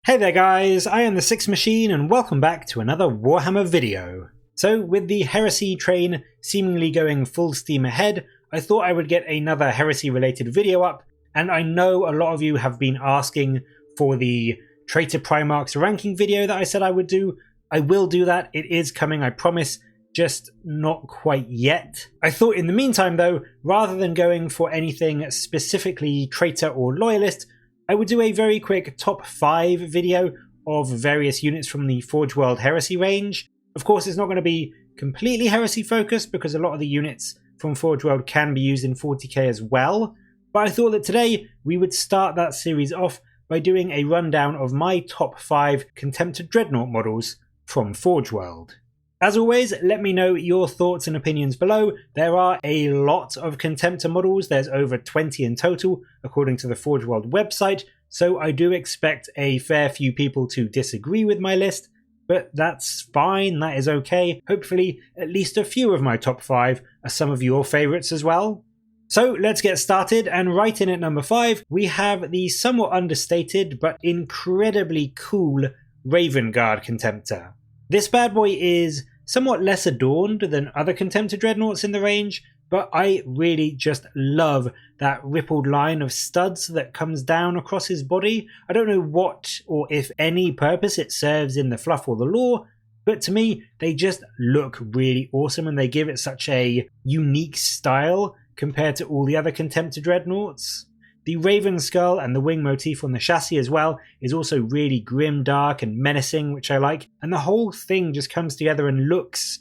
Hey there guys, I am the Six Machine and welcome back to another Warhammer video. So with the Heresy train seemingly going full steam ahead, I thought I would get another Heresy related video up, and I know a lot of you have been asking for the Traitor Primarch's ranking video that I said I would do. I will do that, it is coming, I promise, just not quite yet. I thought in the meantime though, rather than going for anything specifically Traitor or Loyalist, I would do a very quick top 5 video of various units from the Forgeworld Heresy range. Of course, it's not going to be completely Heresy focused because a lot of the units from Forgeworld can be used in 40k as well. But I thought that today we would start that series off by doing a rundown of my top 5 Contemptor Dreadnought models from Forgeworld. As always, let me know your thoughts and opinions below. There are a lot of Contemptor models, there's over 20 in total according to the Forgeworld website, so I do expect a fair few people to disagree with my list, but that's fine, that is okay. Hopefully at least a few of my top 5 are some of your favourites as well. So let's get started, and right in at number 5 we have the somewhat understated but incredibly cool Raven Guard Contemptor. This bad boy is somewhat less adorned than other Contemptor Dreadnoughts in the range, but I really just love that rippled line of studs that comes down across his body. I don't know what or if any purpose it serves in the fluff or the lore, but to me they just look really awesome and they give it such a unique style compared to all the other Contemptor Dreadnoughts. The Raven Skull and the wing motif on the chassis as well is also really grim, dark and menacing, which I like, and the whole thing just comes together and looks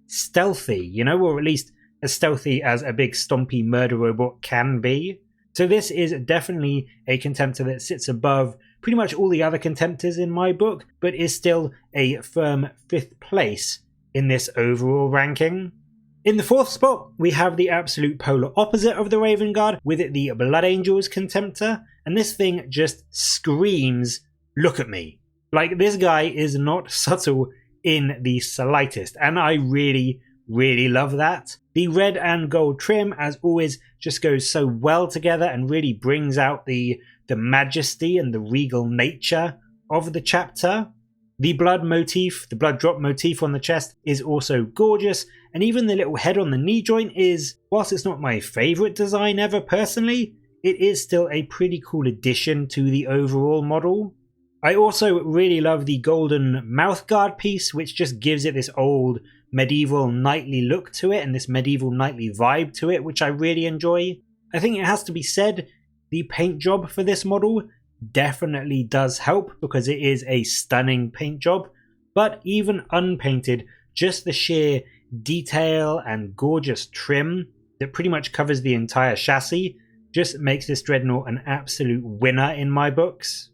stealthy, you know, or at least as stealthy as a big stompy murder robot can be. So this is definitely a Contemptor that sits above pretty much all the other Contemptors in my book, but is still a firm 5th place in this overall ranking. In the 4th spot, we have the absolute polar opposite of the Raven Guard, with it the Blood Angels Contemptor, and this thing just screams, look at me. Like, this guy is not subtle in the slightest, and I really love that. The red and gold trim, as always, just goes so well together and really brings out the majesty and the regal nature of the chapter. The blood motif, the blood drop motif on the chest is also gorgeous, and even the little head on the knee joint is, whilst it's not my favourite design ever personally, it is still a pretty cool addition to the overall model. I also really love the golden mouth guard piece, which just gives it this old medieval knightly look to it and this medieval knightly vibe to it, which I really enjoy. I think it has to be said, the paint job for this model definitely does help because it is a stunning paint job, but even unpainted, just the sheer detail and gorgeous trim that pretty much covers the entire chassis just makes this Dreadnought an absolute winner in my books.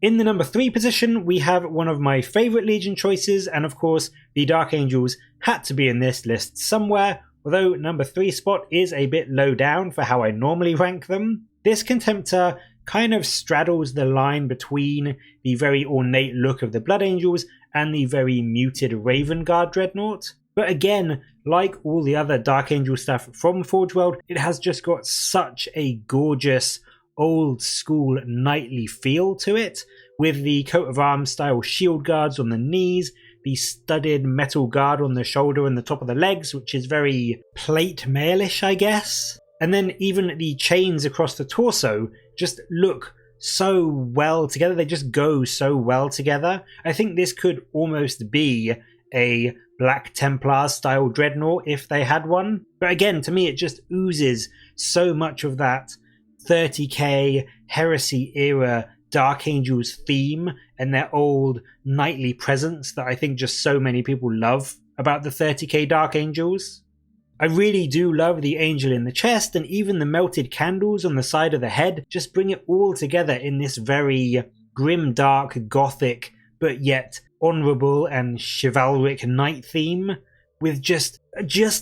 In the number 3 position we have one of my favourite Legion choices, and of course the Dark Angels had to be in this list somewhere, although number 3 spot is a bit low down for how I normally rank them. This Contemptor kind of straddles the line between the very ornate look of the Blood Angels and the very muted Raven Guard Dreadnought. But again, like all the other Dark Angel stuff from Forgeworld, it has just got such a gorgeous old school knightly feel to it, with the coat of arms style shield guards on the knees, the studded metal guard on the shoulder and the top of the legs, which is very plate mailish, I guess. And then even the chains across the torso just look so well together. They just go so well together. I think this could almost be a Black Templar style Dreadnought if they had one. But again, to me it just oozes so much of that 30k Heresy era Dark Angels theme and their old knightly presence that I think just so many people love about the 30k Dark Angels. I really do love the angel in the chest, and even the melted candles on the side of the head just bring it all together in this very grim, dark, gothic, but yet honourable and chivalric knight theme, with just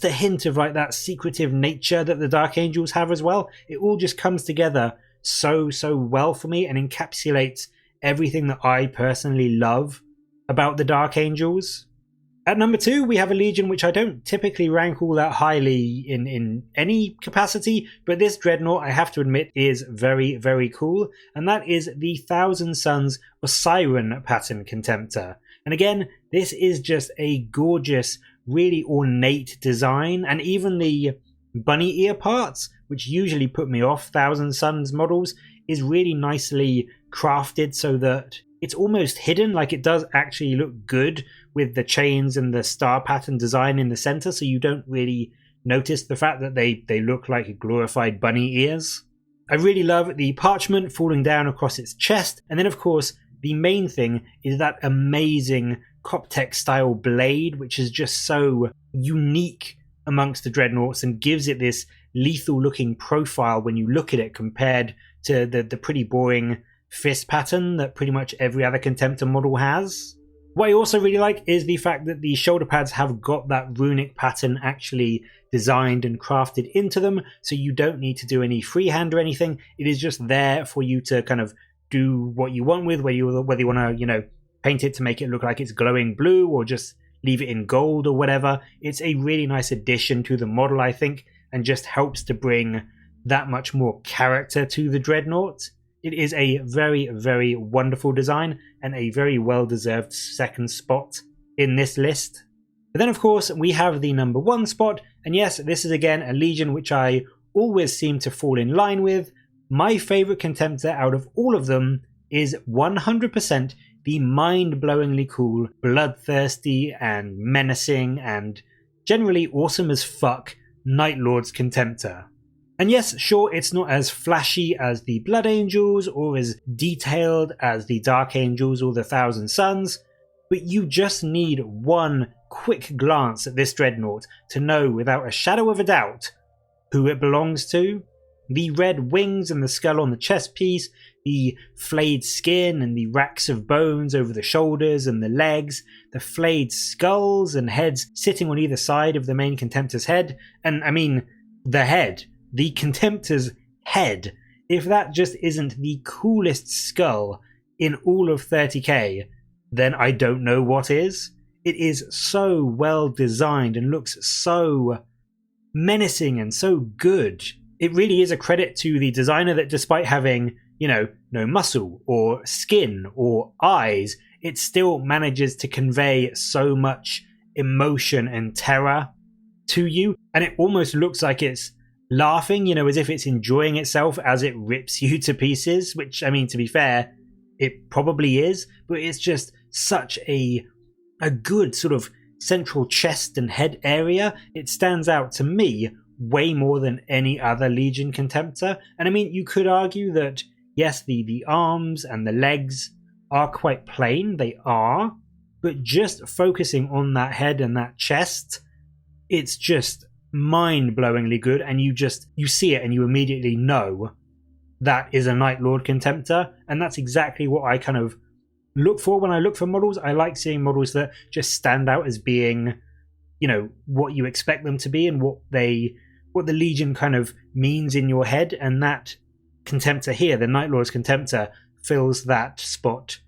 a hint of like that secretive nature that the Dark Angels have as well. It all just comes together so well for me and encapsulates everything that I personally love about the Dark Angels. At number 2, we have a legion which I don't typically rank all that highly in any capacity, but this Dreadnought, I have to admit, is very, very cool, and that is the Thousand Suns Siren pattern Contemptor. And again, this is just a gorgeous, really ornate design, and even the bunny ear parts, which usually put me off Thousand Suns models, is really nicely crafted so that it's almost hidden, like it does actually look good with the chains and the star pattern design in the center, so you don't really notice the fact that they look like glorified bunny ears. I really love the parchment falling down across its chest, and then of course the main thing is that amazing Coptech style blade, which is just so unique amongst the Dreadnoughts and gives it this lethal looking profile when you look at it compared to the pretty boring fist pattern that pretty much every other Contemptor model has. What I also really like is the fact that the shoulder pads have got that runic pattern actually designed and crafted into them, so you don't need to do any freehand or anything. It is just there for you to kind of do what you want with, whether you want to, paint it to make it look like it's glowing blue or just leave it in gold or whatever. It's a really nice addition to the model, I think, and just helps to bring that much more character to the Dreadnought. It is a very, very wonderful design and a very well-deserved second spot in this list. But then, of course, we have the number 1 spot, and yes, this is again a legion which I always seem to fall in line with. My favourite Contemptor out of all of them is 100% the mind-blowingly cool, bloodthirsty and menacing and generally awesome as fuck Night Lord's Contemptor. And yes, sure, it's not as flashy as the Blood Angels or as detailed as the Dark Angels or the Thousand Suns, but you just need one quick glance at this Dreadnought to know without a shadow of a doubt who it belongs to. The red wings and the skull on the chest piece, the flayed skin and the racks of bones over the shoulders and the legs, the flayed skulls and heads sitting on either side of the main Contemptor's head, and I mean, the head. The Contemptor's head. If that just isn't the coolest skull in all of 30k, then I don't know what is. It is so well designed and looks so menacing and so good. It really is a credit to the designer that despite having, no muscle or skin or eyes, it still manages to convey so much emotion and terror to you, and it almost looks like it's laughing, as if it's enjoying itself as it rips you to pieces, which, I mean, to be fair, it probably is, but it's just such a good sort of central chest and head area. It stands out to me way more than any other Legion Contemptor, and I mean, you could argue that, yes, the arms and the legs are quite plain, they are, but just focusing on that head and that chest, it's just mind-blowingly good, and you see it and you immediately know that is a Night Lord Contemptor, and that's exactly what I kind of look for when I look for models. I like seeing models that just stand out as being, what you expect them to be and what the Legion kind of means in your head, and that Contemptor here, the Night Lord's Contemptor, fills that spot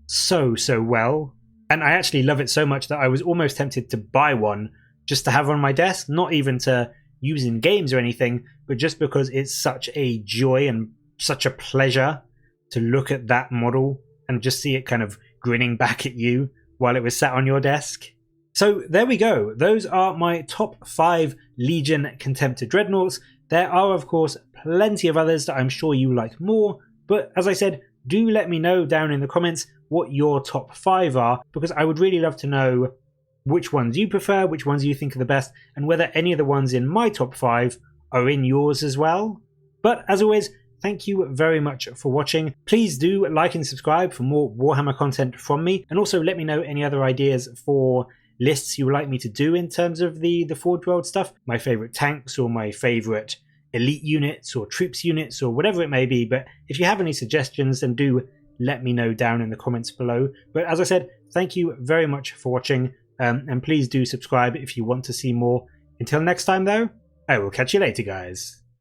so well. And I actually love it so much that I was almost tempted to buy one just to have on my desk, not even to use in games or anything, but just because it's such a joy and such a pleasure to look at that model and just see it kind of grinning back at you while it was sat on your desk. So there we go. Those are my top 5 Legion Contemptor Dreadnoughts. There are, of course, plenty of others that I'm sure you like more, but as I said, do let me know down in the comments what your top 5 are, because I would really love to know which ones you prefer, which ones you think are the best, and whether any of the ones in my top 5 are in yours as well. But as always, thank you very much for watching. Please do like and subscribe for more Warhammer content from me, and also let me know any other ideas for lists you would like me to do in terms of the Forgeworld stuff, my favourite tanks or my favourite elite units or troops units or whatever it may be. But if you have any suggestions, then do let me know down in the comments below. But as I said, thank you very much for watching. And please do subscribe if you want to see more. Until next time though, I will catch you later, guys.